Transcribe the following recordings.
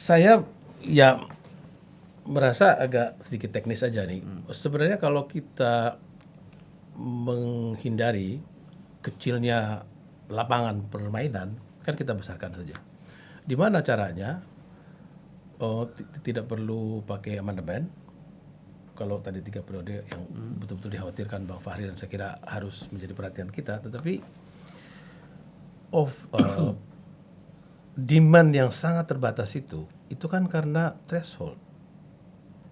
Saya ya merasa agak sedikit teknis aja nih. Sebenarnya kalau kita menghindari kecilnya lapangan permainan, kan kita besarkan saja. Di mana caranya? Tidak perlu pakai amandemen. Kalau tadi 3 periode yang betul-betul dikhawatirkan Bang Fahri dan saya kira harus menjadi perhatian kita, tetapi demand yang sangat terbatas itu kan karena threshold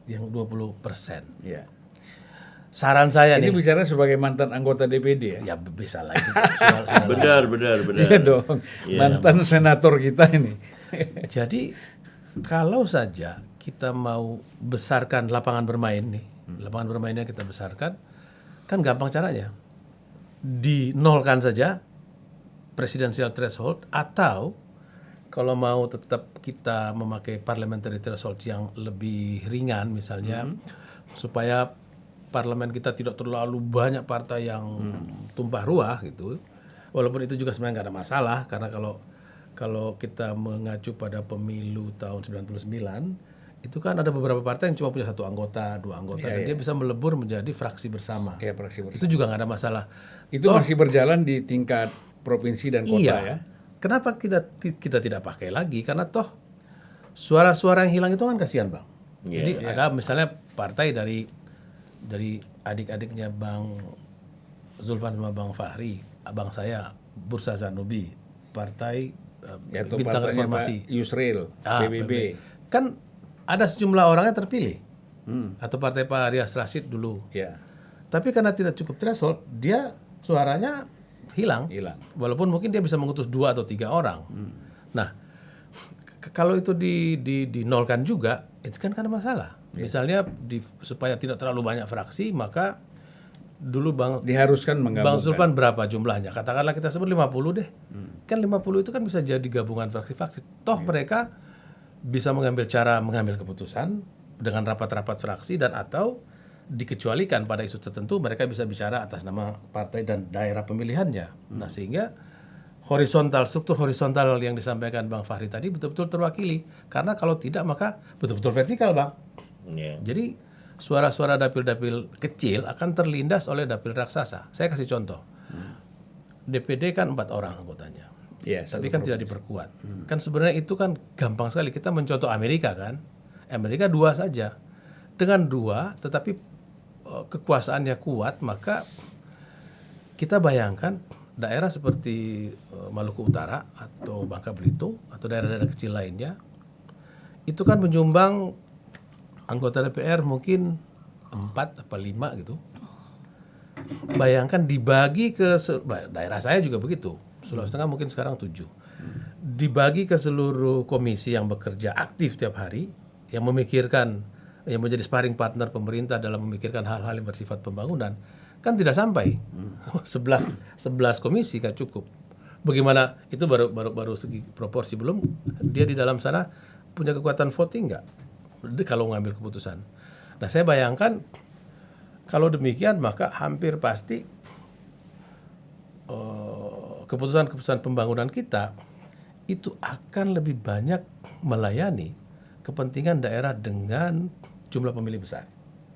yang 20%. Ya. Saran saya Ini nih, bicara sebagai mantan anggota DPD ya? ya bisa lah itu. Benar. Iya dong, mantan senator kita ini. Jadi kalau saja kita mau besarkan lapangan bermain nih, lapangan bermainnya kita besarkan, kan gampang caranya. Dinolkan saja presidensial threshold, atau kalau mau tetap kita memakai parliamentary threshold yang lebih ringan misalnya, supaya parlemen kita tidak terlalu banyak partai yang tumpah ruah gitu. Walaupun itu juga sebenarnya nggak ada masalah, karena kalau kita mengacu pada pemilu tahun 99, itu kan ada beberapa partai yang cuma punya 1 anggota, 2 anggota, dan dia bisa melebur menjadi fraksi bersama. Iya, fraksi bersama. Itu juga nggak ada masalah. Itu masih berjalan di tingkat provinsi dan kota ya? Kenapa kita tidak pakai lagi? Karena toh suara-suara yang hilang itu kan kasihan, Bang. Jadi ada misalnya partai dari adik-adiknya Bang Zulfan sama Bang Fahri, abang saya Bursa Zanubi, partai Yaitu Bintang partainya Reformasi, Pak Yusril, PBB. kan ada sejumlah orangnya terpilih, atau partai Pak Rias Rashid dulu. Ya, Tapi karena tidak cukup threshold, dia suaranya hilang. Walaupun mungkin dia bisa mengutus 2 atau 3 orang. Nah, kalau itu dinolkan juga, itu kan ada masalah. Misalnya supaya tidak terlalu banyak fraksi, maka dulu diharuskan menggabungkan. Bang Zulfan berapa jumlahnya? Katakanlah kita sebut 50 deh. Kan 50 itu kan bisa jadi gabungan fraksi-fraksi. Toh mereka bisa mengambil keputusan dengan rapat-rapat fraksi, dan atau dikecualikan pada isu tertentu mereka bisa bicara atas nama partai dan daerah pemilihannya. Nah, sehingga struktur horizontal yang disampaikan Bang Fahri tadi betul-betul terwakili. Karena kalau tidak maka betul-betul vertikal, Bang. Jadi suara-suara dapil-dapil kecil akan terlindas oleh dapil raksasa. Saya kasih contoh. DPD kan 4 orang anggotanya. Tapi kan tidak diperkuat. Kan sebenarnya itu kan gampang sekali. Kita mencontoh Amerika kan. Amerika 2 saja. Dengan 2 tetapi kekuasaannya kuat, maka kita bayangkan daerah seperti Maluku Utara atau Bangka Belitung atau daerah-daerah kecil lainnya itu kan menyumbang anggota DPR mungkin 4 atau 5 gitu. Bayangkan dibagi ke daerah saya juga begitu. Sulawesi Tengah mungkin sekarang 7. Dibagi ke seluruh komisi yang bekerja aktif tiap hari, yang memikirkan, yang menjadi sparring partner pemerintah dalam memikirkan hal-hal yang bersifat pembangunan, kan tidak sampai 11 komisi kan cukup. Bagaimana itu baru segi proporsi, belum dia di dalam sana punya kekuatan voting nggak kalau ngambil keputusan. Nah, saya bayangkan kalau demikian maka hampir pasti keputusan-keputusan pembangunan kita itu akan lebih banyak melayani kepentingan daerah dengan jumlah pemilih besar.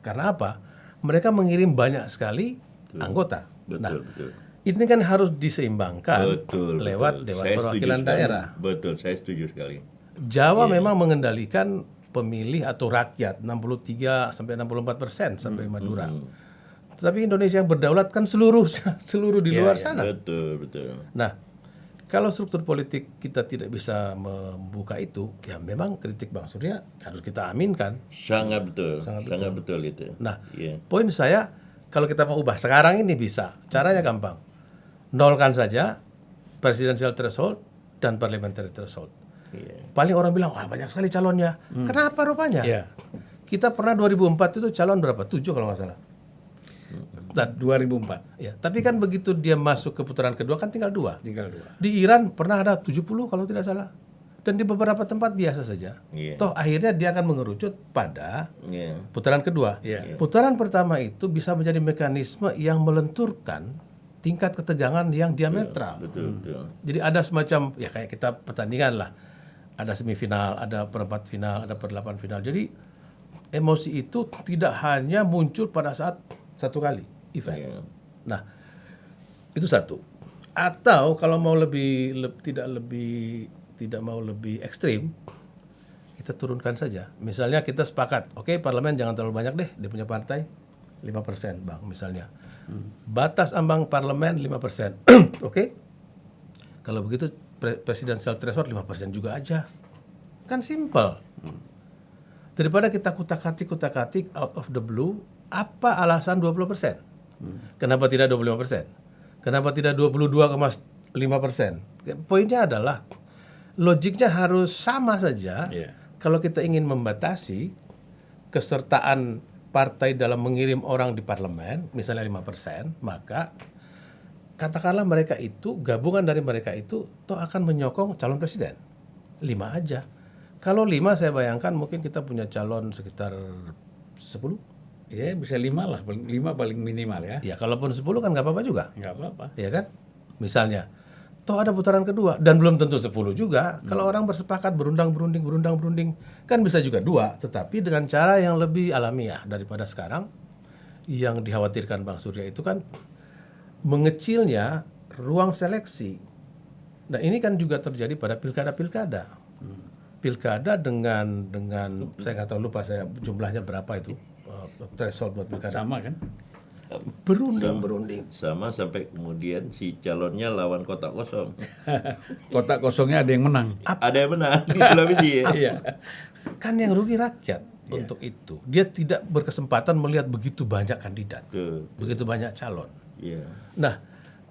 Karena apa? Mereka mengirim banyak sekali anggota. Betul. Ini kan harus diseimbangkan lewat Dewan Perwakilan Daerah. Betul, saya setuju sekali. Jawa memang mengendalikan pemilih atau rakyat 63-64% sampai Madura. Tetapi Indonesia yang berdaulat kan seluruh di luar sana. Betul. Nah, kalau struktur politik kita tidak bisa membuka itu, ya memang kritik Bang Surya harus kita aminkan. Sangat betul itu. Nah, poin saya kalau kita mau ubah sekarang ini bisa. Caranya gampang. Nolkan saja presidential threshold dan parliamentary threshold. Paling orang bilang, wah banyak sekali calonnya. Kenapa rupanya? Kita pernah 2004 itu calon berapa? 7 kalau nggak salah. 2004. Ya, tapi kan begitu dia masuk ke putaran kedua kan tinggal 2. Di Iran pernah ada 70 kalau tidak salah. Dan di beberapa tempat biasa saja. Toh akhirnya dia akan mengerucut pada putaran kedua. Putaran pertama itu bisa menjadi mekanisme yang melenturkan tingkat ketegangan yang diametral. Betul. Jadi ada semacam, ya kayak kita pertandingan lah. ada semifinal, ada perempat final, ada perdelapan final. Jadi emosi itu tidak hanya muncul pada saat satu kali event. Iya. Nah, itu satu. Atau kalau mau tidak mau lebih ekstrim, kita turunkan saja. Misalnya kita sepakat, oke, parlemen jangan terlalu banyak deh, dia punya partai 5%, Bang, misalnya. Batas ambang parlemen 5%. Oke? Kalau begitu presidential threshold 5% juga aja. Kan simple. Daripada kita kutak-katik out of the blue, apa alasan 20%? Kenapa tidak 25%? Kenapa tidak 22,5%? Poinnya adalah logiknya harus sama saja. Iya. Kalau kita ingin membatasi kesertaan partai dalam mengirim orang di parlemen, misalnya 5%, maka katakanlah mereka itu, gabungan dari mereka itu, toh akan menyokong calon presiden. 5 aja. Kalau 5 saya bayangkan mungkin kita punya calon sekitar 10. Ya bisa 5 lah, 5 paling minimal ya. Ya kalaupun 10 kan nggak apa-apa juga. Nggak apa-apa. Ya kan? Misalnya, toh ada putaran kedua dan belum tentu 10 juga. Kalau orang bersepakat berundang-berunding, kan bisa juga 2, tetapi dengan cara yang lebih alamiah daripada sekarang. Yang dikhawatirkan Bang Surya itu kan mengecilnya ruang seleksi. Nah, ini kan juga terjadi pada pilkada-pilkada. Pilkada dengan saya nggak tahu, lupa saya jumlahnya berapa itu threshold buat pilkada. Sama kan? Berunding. Sama sampai kemudian si calonnya lawan kotak kosong. Kotak kosongnya ada yang menang. Ada yang menang di Sulawesi. Ya? Iya. Kan yang rugi rakyat untuk itu. Dia tidak berkesempatan melihat begitu banyak kandidat, Tuh. begitu banyak calon. Iya. Nah,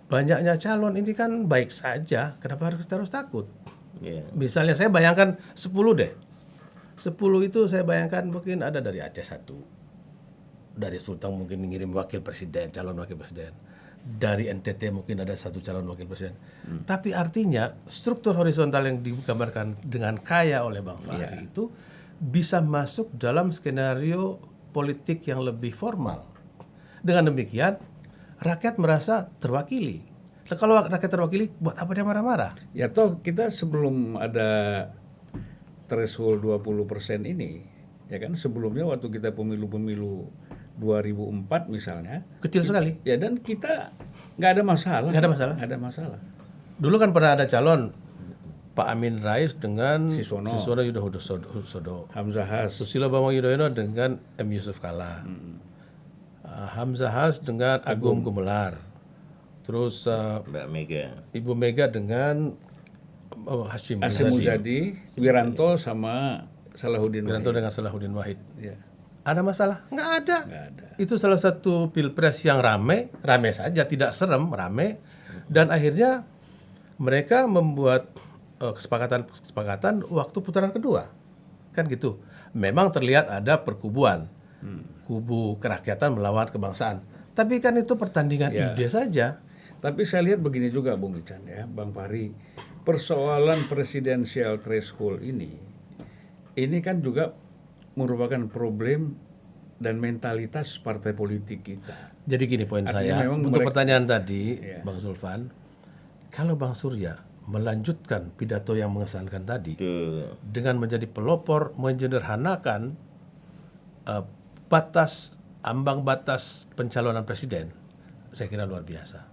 banyaknya calon ini kan baik saja. Kenapa harus takut? Iya. Misalnya saya bayangkan 10 deh. 10 itu saya bayangkan mungkin ada dari Aceh 1. Dari Sulteng mungkin mengirim wakil presiden, calon wakil presiden. Dari NTT mungkin ada 1 calon wakil presiden. Tapi artinya struktur horizontal yang digambarkan dengan kaya oleh Bang Fahri itu bisa masuk dalam skenario politik yang lebih formal. Dengan demikian, rakyat merasa terwakili. Nah, kalau rakyat terwakili, buat apa dia marah-marah? Ya toh kita sebelum ada threshold 20% ini, ya kan sebelumnya waktu kita pemilu-pemilu 2004 misalnya, Kecil sekali. ya dan kita nggak ada masalah. Nggak ada masalah. Nggak ada masalah. Dulu kan pernah ada calon Pak Amin Rais dengan Sisono. Yudohusodo, Hamzah Has, Susilo Bambang Yudhoyono dengan M. Yusuf Kalla, Hamzah Has dengan Agung Gumelar, terus Mbak Mega. Ibu Mega dengan Hashim Asim Muzadi, Muzadi, Wiranto sama Salahuddin Wiranto Wahid. dengan Salahuddin Wahid. Ya, Ada masalah? Nggak ada. nggak ada. Itu salah satu pilpres yang rame saja, tidak serem, rame. Dan akhirnya mereka membuat kesepakatan waktu putaran kedua. Kan gitu. Memang terlihat ada perkubuan. Kubu kerakyatan melawan kebangsaan. Tapi kan itu pertandingan Ya. ide saja. Tapi saya lihat begini juga Bung Ican ya, Bang Fahri, persoalan presidensial threshold ini kan juga merupakan problem dan mentalitas partai politik kita. Jadi gini poin Artinya saya, memang untuk mereka- pertanyaan tadi, Iya. Bang Zulfan, kalau Bang Surya melanjutkan pidato yang mengesankan tadi, Tuh. dengan menjadi pelopor, menyederhanakan ambang batas pencalonan presiden, saya kira luar biasa.